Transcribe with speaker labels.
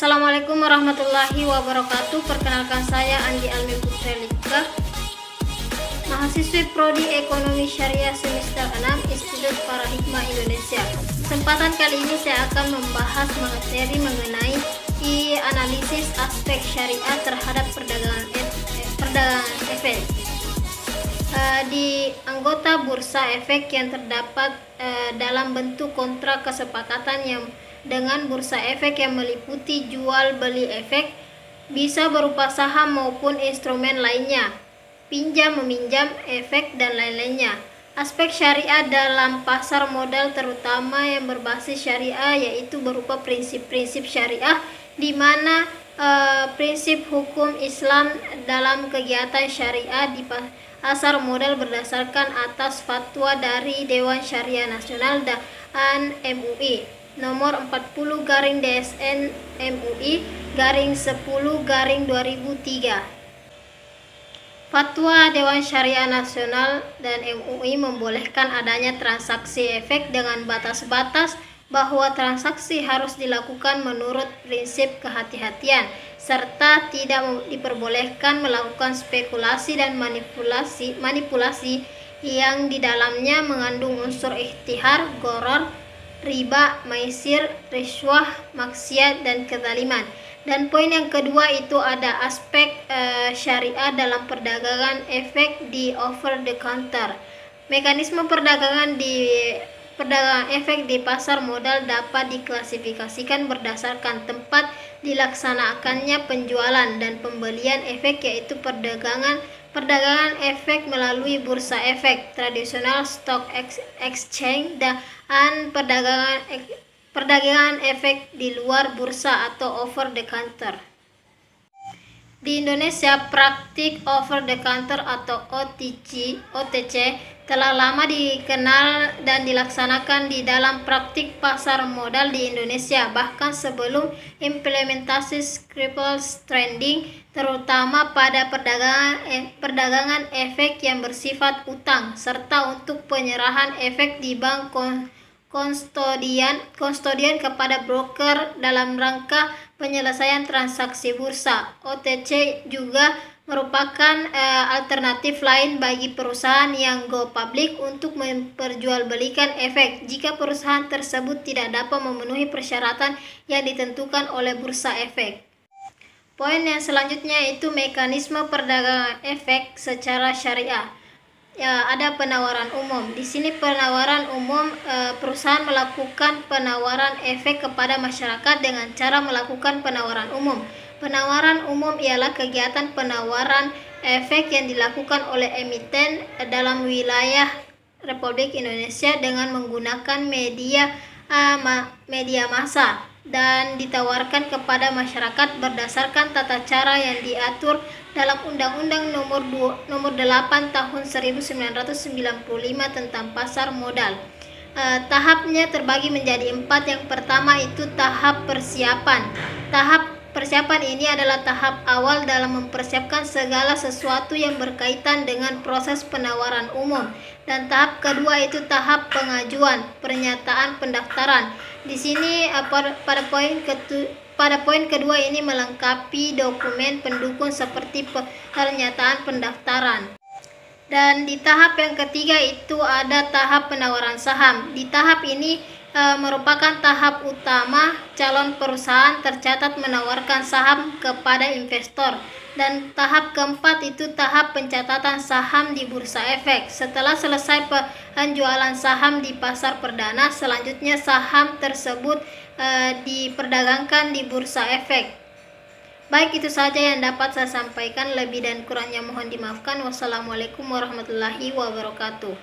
Speaker 1: Assalamualaikum warahmatullahi wabarakatuh. Perkenalkan saya Andi Almi Putrelika, mahasiswi Prodi Ekonomi Syariah semester 6 Institut Paradigma Indonesia. Kesempatan kali ini saya akan membahas materi mengenai analisis aspek syariah terhadap perdagangan efek. Di anggota bursa efek yang terdapat dalam bentuk kontrak kesepakatan yang dengan bursa efek yang meliputi jual beli efek, bisa berupa saham maupun instrumen lainnya, pinjam meminjam efek dan lain-lainnya. Aspek syariah dalam pasar modal terutama yang berbasis syariah yaitu berupa prinsip-prinsip syariah, di mana prinsip hukum Islam dalam kegiatan syariah di pasar modal berdasarkan atas fatwa dari Dewan Syariah Nasional dan MUI nomor 40/DSN MUI /10/2003. Fatwa Dewan Syariah Nasional dan MUI membolehkan adanya transaksi efek dengan batas-batas bahwa transaksi harus dilakukan menurut prinsip kehati-hatian, serta tidak diperbolehkan melakukan spekulasi dan manipulasi yang di dalamnya mengandung unsur ikhtihar, gharar, riba, maisir, riswah, maksiat, dan kezaliman. Dan poin yang kedua itu ada aspek syariah dalam perdagangan efek di over the counter. Mekanisme perdagangan efek di pasar modal dapat diklasifikasikan berdasarkan tempat dilaksanakannya penjualan dan pembelian efek, yaitu perdagangan efek melalui bursa efek tradisional stock exchange dan perdagangan efek di luar bursa atau over the counter. Di Indonesia, praktik over the counter atau OTC telah lama dikenal dan dilaksanakan di dalam praktik pasar modal di Indonesia, bahkan sebelum implementasi scripts trading, terutama pada perdagangan efek yang bersifat utang, serta untuk penyerahan efek di bank konstodian kepada broker dalam rangka penyelesaian transaksi bursa. OTC juga merupakan alternatif lain bagi perusahaan yang go public untuk memperjualbelikan efek jika perusahaan tersebut tidak dapat memenuhi persyaratan yang ditentukan oleh bursa efek. Poin yang selanjutnya itu mekanisme perdagangan efek secara syariah. Ada penawaran umum. Di sini penawaran umum, perusahaan melakukan penawaran efek kepada masyarakat dengan cara melakukan penawaran umum. Penawaran umum ialah kegiatan penawaran efek yang dilakukan oleh emiten dalam wilayah Republik Indonesia dengan menggunakan media massa dan ditawarkan kepada masyarakat berdasarkan tata cara yang diatur dalam Undang-Undang Nomor 8 Tahun 1995 tentang pasar modal. Tahapnya terbagi menjadi 4. Yang pertama itu tahap persiapan. Tahap persiapan ini adalah tahap awal dalam mempersiapkan segala sesuatu yang berkaitan dengan proses penawaran umum. Dan tahap kedua itu tahap pengajuan, pernyataan pendaftaran. Di sini pada poin kedua ini melengkapi dokumen pendukung seperti pernyataan pendaftaran. Dan di tahap yang ketiga itu ada tahap penawaran saham. Di tahap ini merupakan tahap utama calon perusahaan tercatat menawarkan saham kepada investor. Dan tahap keempat itu tahap pencatatan saham di bursa efek. Setelah selesai penjualan saham di pasar perdana, selanjutnya saham tersebut diperdagangkan di bursa efek. Baik, itu saja yang dapat saya sampaikan. Lebih dan kurangnya mohon dimaafkan. Wassalamualaikum warahmatullahi wabarakatuh.